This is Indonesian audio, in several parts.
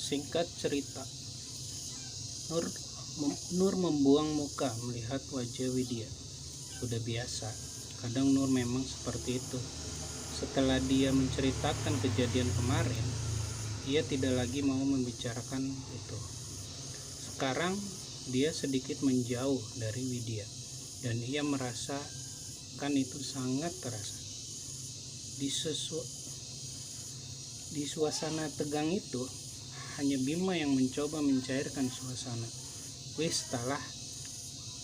Singkat cerita, Nur, Nur membuang muka melihat wajah Widya. Sudah biasa, kadang Nur memang seperti itu. Setelah dia menceritakan kejadian kemarin, ia tidak lagi mau membicarakan itu. Sekarang dia sedikit menjauh dari Widya, dan ia merasakan itu sangat terasa. Di suasana tegang itu, hanya Bima yang mencoba mencairkan suasana. Wis talah,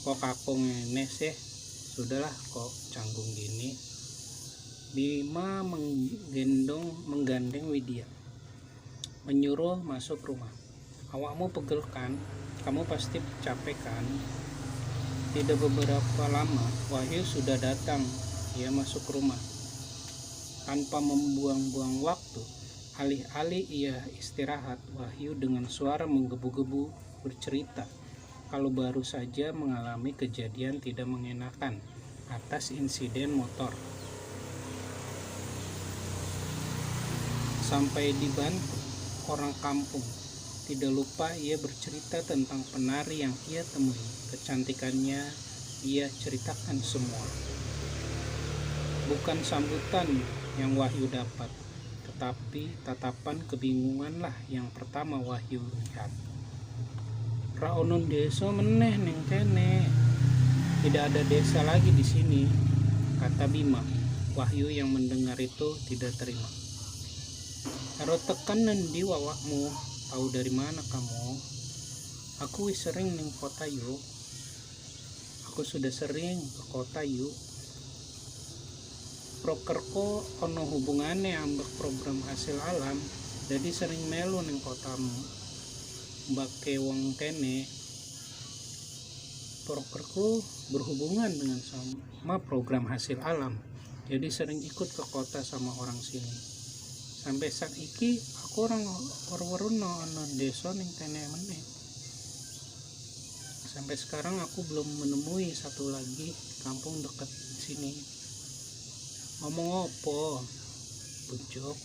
kok kakung ini sih, sudahlah kok canggung gini. Bima menggandeng Widya, menyuruh masuk rumah. Awakmu pegel kan? Kamu pasti capek kan? Tidak beberapa lama, Wahyu sudah datang. Ia masuk rumah. Tanpa membuang-buang waktu, alih-alih ia istirahat, Wahyu dengan suara menggebu-gebu bercerita kalau baru saja mengalami kejadian tidak mengenakan atas insiden motor. Sampai dibantu orang kampung, tidak lupa ia bercerita tentang penari yang ia temui. Kecantikannya ia ceritakan semua. Bukan sambutan yang Wahyu dapat, tetapi tatapan kebingunganlah yang pertama Wahyu lihat. Raonon desa meneh neng kene. Tidak ada desa lagi di sini, kata Bima. Wahyu yang mendengar itu tidak terima. Karo tekan nendi wawakmu, tahu dari mana kamu? Aku wis sering ning kota yuk. Aku sudah sering ke kota yuk. Prokerko ono hubungannya ambek program hasil alam, jadi sering melu ning kotamu. Mbake wong kene. Prokerku berhubungan dengan sama program hasil alam, jadi sering ikut ke kota sama orang sini. Sampai saiki aku orang werweruno ono desa ning kene meneh. Sampai sekarang aku belum menemui satu lagi kampung dekat sini. Ngomong opo? Bujuk.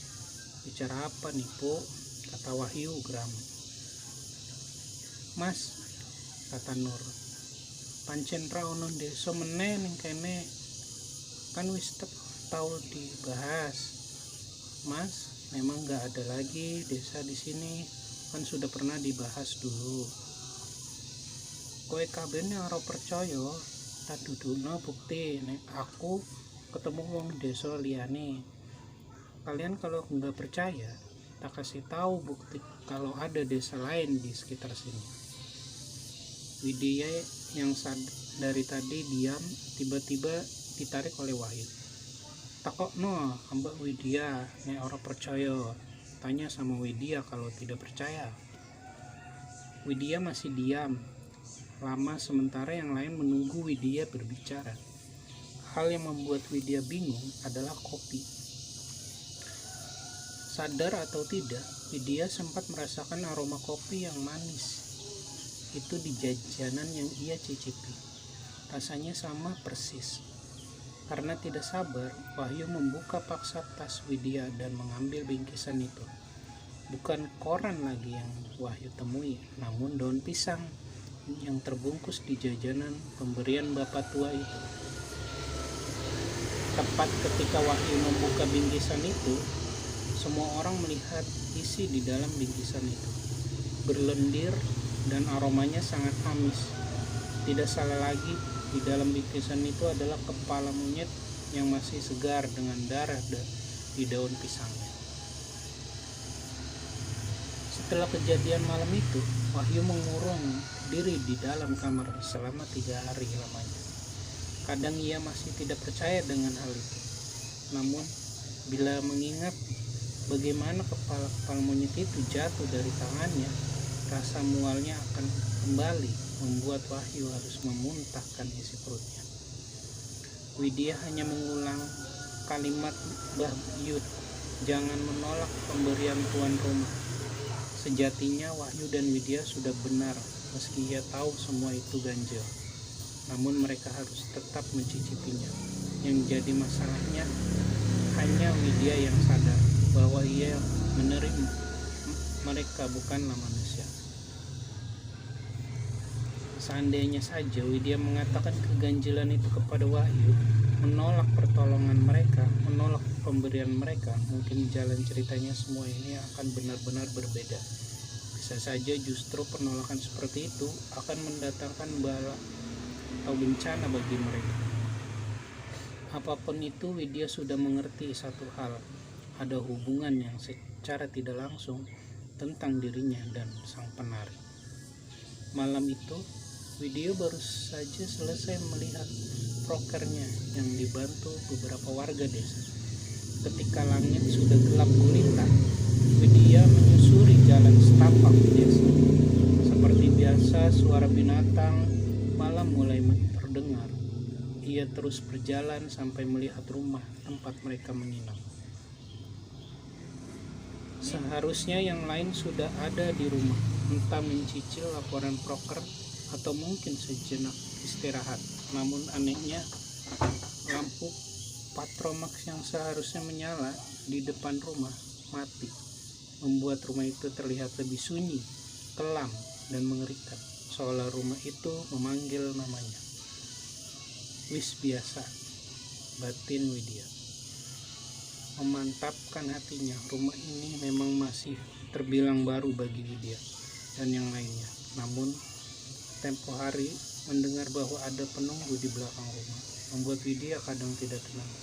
Bicara apa nih, Bu? Kata Wahyu geram. Mas, kata Nur. Pancen ra ono desa meneh ning kene. Kan wis tau dibahas. Mas, memang gak ada lagi desa di sini. Kan sudah pernah dibahas dulu. Kowe kabehne ora percaya, tak duduno bukti nek aku ketemu wong desa liyane. Kalian kalau nggak percaya, tak kasih tahu bukti kalau ada desa lain di sekitar sini. Widya yang dari tadi diam tiba-tiba ditarik oleh Wahyu. Takokno ambek Widya nek ora percaya. Tanya sama Widya kalau tidak percaya. Widya masih diam. Lama sementara yang lain menunggu Widya berbicara. Hal yang membuat Widya bingung adalah kopi. Sadar atau tidak, Widya sempat merasakan aroma kopi yang manis. Itu di jajanan yang ia cicipi. Rasanya sama persis. Karena tidak sabar, Wahyu membuka paksa tas Widya dan mengambil bingkisan itu. Bukan koran lagi yang Wahyu temui, namun daun pisang yang terbungkus di jajanan pemberian bapak tua itu. Tepat ketika Wahyu membuka bingkisan itu, semua orang melihat isi di dalam bingkisan itu. Berlendir dan aromanya sangat amis. Tidak salah lagi, di dalam bingkisan itu adalah kepala monyet yang masih segar dengan darah di daun pisangnya. Setelah kejadian malam itu, Wahyu mengurung diri di dalam kamar selama 3 hari lamanya. Kadang ia masih tidak percaya dengan hal itu. Namun, bila mengingat bagaimana kepala monyet itu jatuh dari tangannya, rasa mualnya akan kembali membuat Wahyu harus memuntahkan isi perutnya. Widya hanya mengulang kalimat Mbah Yud, jangan menolak pemberian tuan rumah. Sejatinya Wahyu dan Widya sudah benar, meski ia tahu semua itu ganjil. Namun mereka harus tetap mencicipinya. Yang jadi masalahnya hanya Widya yang sadar bahwa ia mereka bukanlah manusia. Seandainya saja Widya mengatakan keganjilan itu kepada Wahyu, menolak pertolongan mereka, menolak pemberian mereka, mungkin jalan ceritanya semua ini akan benar-benar berbeda. Bisa saja justru penolakan seperti itu akan mendatangkan bala atau bencana bagi mereka. Apapun itu, Widya sudah mengerti satu hal, ada hubungan yang secara tidak langsung tentang dirinya dan sang penari. Malam itu, Widya baru saja selesai melihat prokernya yang dibantu beberapa warga desa. Ketika langit sudah gelap gulita, Widya menyusuri jalan setapak desa. Seperti biasa, suara binatang malam mulai terdengar. Ia terus berjalan sampai melihat rumah tempat mereka menginap. Seharusnya yang lain sudah ada di rumah, entah mencicil laporan proker atau mungkin sejenak istirahat. Namun anehnya, lampu Patromax yang seharusnya menyala di depan rumah mati, membuat rumah itu terlihat lebih sunyi, kelam, dan mengerikan, seolah rumah itu memanggil namanya. Wis biasa, batin Widya. Memantapkan hatinya, rumah ini memang masih terbilang baru bagi Widya dan yang lainnya. Namun tempo hari mendengar bahwa ada penunggu di belakang rumah membuat Widya kadang tidak tenang.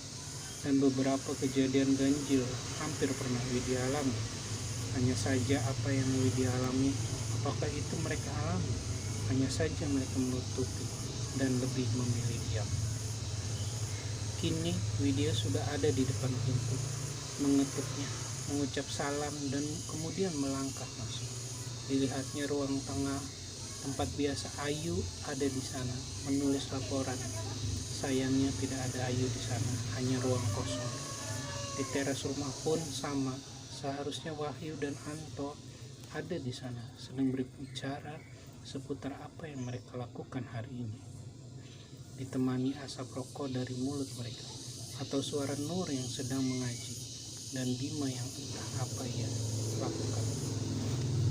Dan beberapa kejadian ganjil hampir pernah Widya alami. Hanya saja apa yang Widya alami, apakah itu mereka alami? Hanya saja mereka menutupi dan lebih memilih diam. Kini Widya sudah ada di depan pintu, mengetuknya, mengucap salam dan kemudian melangkah masuk. Dilihatnya ruang tengah tempat biasa Ayu ada di sana, menulis laporan. Sayangnya tidak ada Ayu di sana, hanya ruang kosong. Di teras rumah pun sama, seharusnya Wahyu dan Anto ada di sana, sedang berbicara seputar apa yang mereka lakukan hari ini. Ditemani asap rokok dari mulut mereka, atau suara Nur yang sedang mengaji, dan Bima yang entah apa ia lakukan.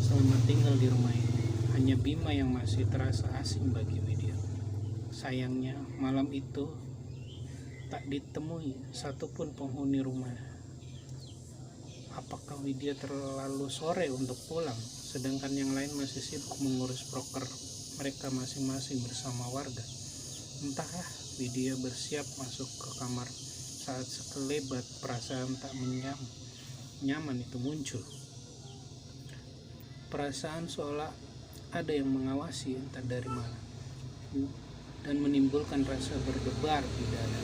Selamat tinggal di rumah ini. Hanya Bima yang masih terasa asing bagi Widya. Sayangnya malam itu tak ditemui satupun penghuni rumah. Apakah Widya terlalu sore untuk pulang, sedangkan yang lain masih sibuk mengurus proker mereka masing-masing bersama warga? Entahlah, Widya bersiap masuk ke kamar saat sekelebat perasaan tak nyaman itu muncul. Perasaan seolah ada yang mengawasi entah dari mana dan menimbulkan rasa berdebar di dada.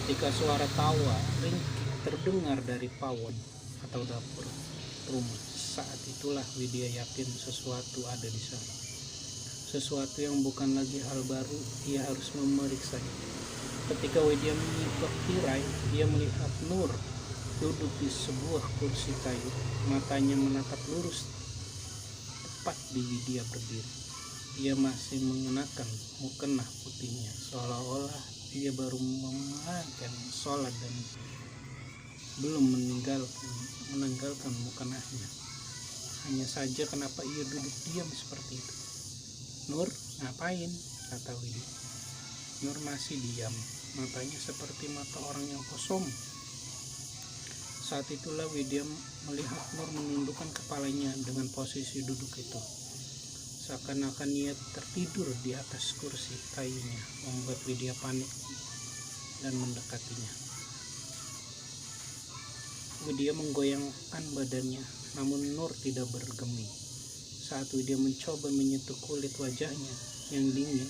Ketika suara tawa ringkih terdengar dari pawon atau dapur rumah, saat itulah Widya yakin sesuatu ada di sana. Sesuatu yang bukan lagi hal baru, ia harus memeriksanya. Ketika Widya menyimak tirai, dia melihat Nur duduk di sebuah kursi kayu, matanya menatap lurus tepat di Widya berdiri. Ia masih mengenakan mukena putihnya, seolah-olah dia baru menunaikan sholat dan belum meninggalkan mukenahnya. Hanya saja kenapa ia duduk diam seperti itu? Nur, ngapain? Kata Widya. Nur masih diam, matanya seperti mata orang yang kosong. Saat itulah Widya melihat Nur menundukkan kepalanya dengan posisi duduk itu. Seakan-akan ia tertidur di atas kursi kayunya, membuat Widya panik dan mendekatinya. Widya menggoyangkan badannya, namun Nur tidak bergeming. Saat Widya mencoba menyentuh kulit wajahnya yang dingin,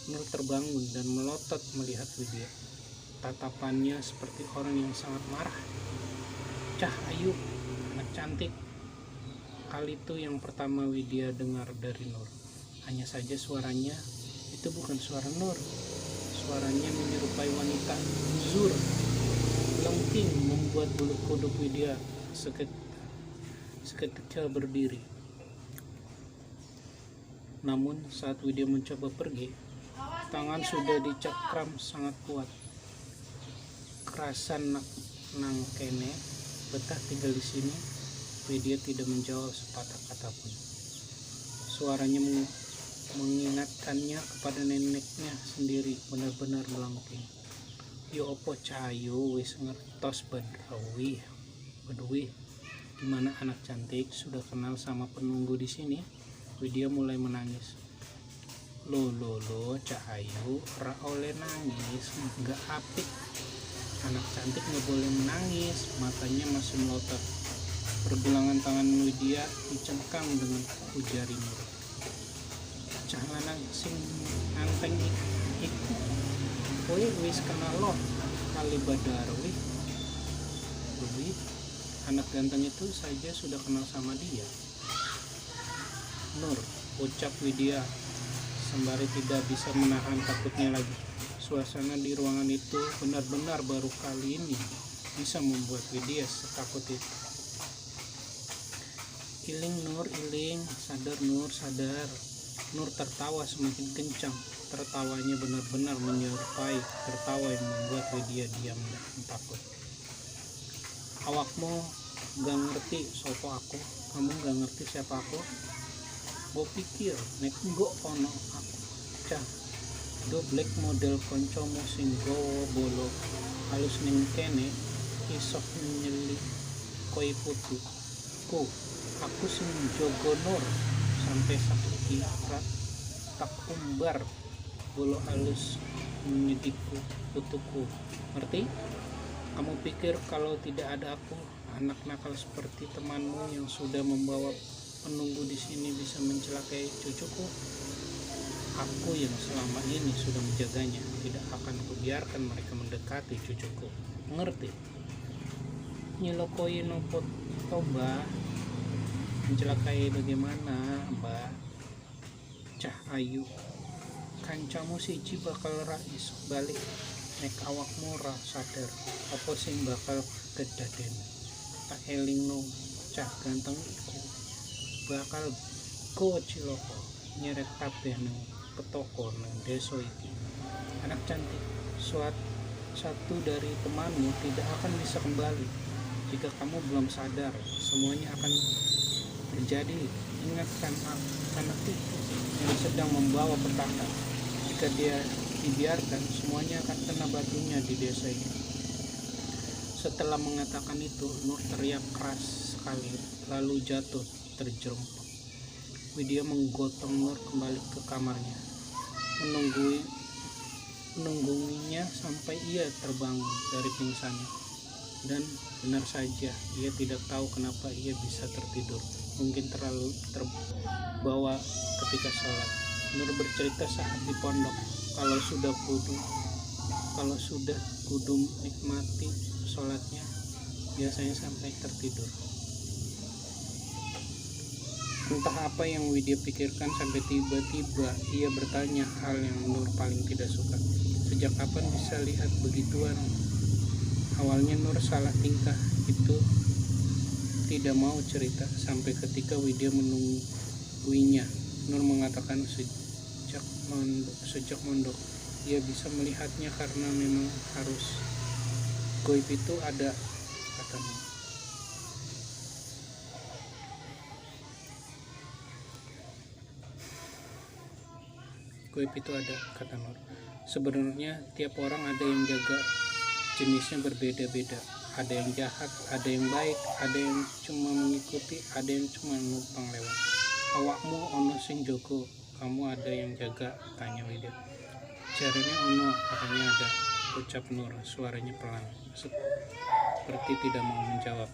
Nur terbangun dan melotot melihat Widya. Tatapannya seperti orang yang sangat marah. Cah Ayu, anak cantik. Kali itu yang pertama Widya dengar dari Nur. Hanya saja suaranya itu bukan suara Nur. Suaranya menyerupai wanita uzur. Lengking membuat bulu kuduk Widya seketika berdiri. Namun saat Widya mencoba pergi, tangan sudah dicakram sangat kuat. Kerasan nang kene betah tinggal di sini. Widya tidak menjawab sepatah kata pun. Suaranya mengingatkannya kepada neneknya sendiri, benar-benar melengking. Yo opo cahayu wis ngertos Badrawih. Gimana anak cantik, sudah kenal sama penunggu di sini? Widya mulai menangis. Lo Cahayu, ora oleh nangis, nggak apik. Anak cantik nggak boleh menangis, matanya masih melotot. Pergelangan tangan Widya dicengkam dengan kuku jari Nur. Cah lanang sing anteng iku kowe wis kenal lo kali Badarwi. Anak ganteng itu saja sudah kenal sama dia. Nur, ucap Widya sembari tidak bisa menahan takutnya lagi. Suasana di ruangan itu benar-benar baru kali ini bisa membuat Widya setakut itu. Iling Nur, iling, sadar Nur, sadar. Nur tertawa semakin kencang. Tertawanya benar-benar menyerupai tertawa yang membuat Widya diam dan takut. Awakmu gak ngerti sopo aku, kamu gak ngerti siapa aku. Gue pikir nek nggo ono aku cah do black model koncomu sing gowo bolo halus ning kene isok nyeli koi putu ku aku sing jogo Nur sampai sakit tak umbar bolo halus menyedikku putuku. Ngerti? Kamu pikir kalau tidak ada aku, anak nakal seperti temanmu yang sudah membawa penunggu di sini bisa mencelakai cucuku? Aku yang selama ini sudah menjaganya, tidak akan kubiarkan mereka mendekati cucuku. Mengerti? Nyelokoi nopot toba mencelakai bagaimana, Mbak? Cahayu, kancamu siji bakal rais balik nek awakmu ra sadar apa sing bakal kedaden. Tak elingno cah ganteng iku bakal go ciloko nyeret kabeh nang petoko nang desa iki. Anak cantik, satu dari temanmu tidak akan bisa kembali jika kamu belum sadar. Semuanya akan terjadi. Ingatkan anak itu yang sedang membawa petaka. Jika dia dibiarkan, semuanya akan kena batunya di desa ini. Setelah mengatakan itu, Nur teriak keras sekali, lalu jatuh terjerempak. Widya menggotong Nur kembali ke kamarnya, menungguinya sampai ia terbangun dari pingsannya. Dan benar saja, ia tidak tahu kenapa ia bisa tertidur. Mungkin terlalu terbawa ketika sholat. Nur bercerita saat di pondok, kalau sudah kudu nikmati sholatnya, biasanya sampai tertidur. Entah apa yang Widya pikirkan sampai tiba-tiba ia bertanya hal yang Nur paling tidak suka. Sejak kapan bisa lihat begituan? Awalnya Nur salah tingkah itu tidak mau cerita sampai ketika Widya menungguinya. Nur mengatakan sejak mondok ia bisa melihatnya karena memang harus. Goib itu ada, katanya. Goib itu ada, kata Nur. Sebenarnya tiap orang ada yang jaga, jenisnya berbeda-beda. Ada yang jahat, ada yang baik, ada yang cuma mengikuti, ada yang cuma numpang lewat. Awakmu ono sing jogo, kamu ada yang jaga, tanya Widya. Caranya ono, katanya ada, ucap Nur, suaranya pelan, seperti tidak mau menjawab.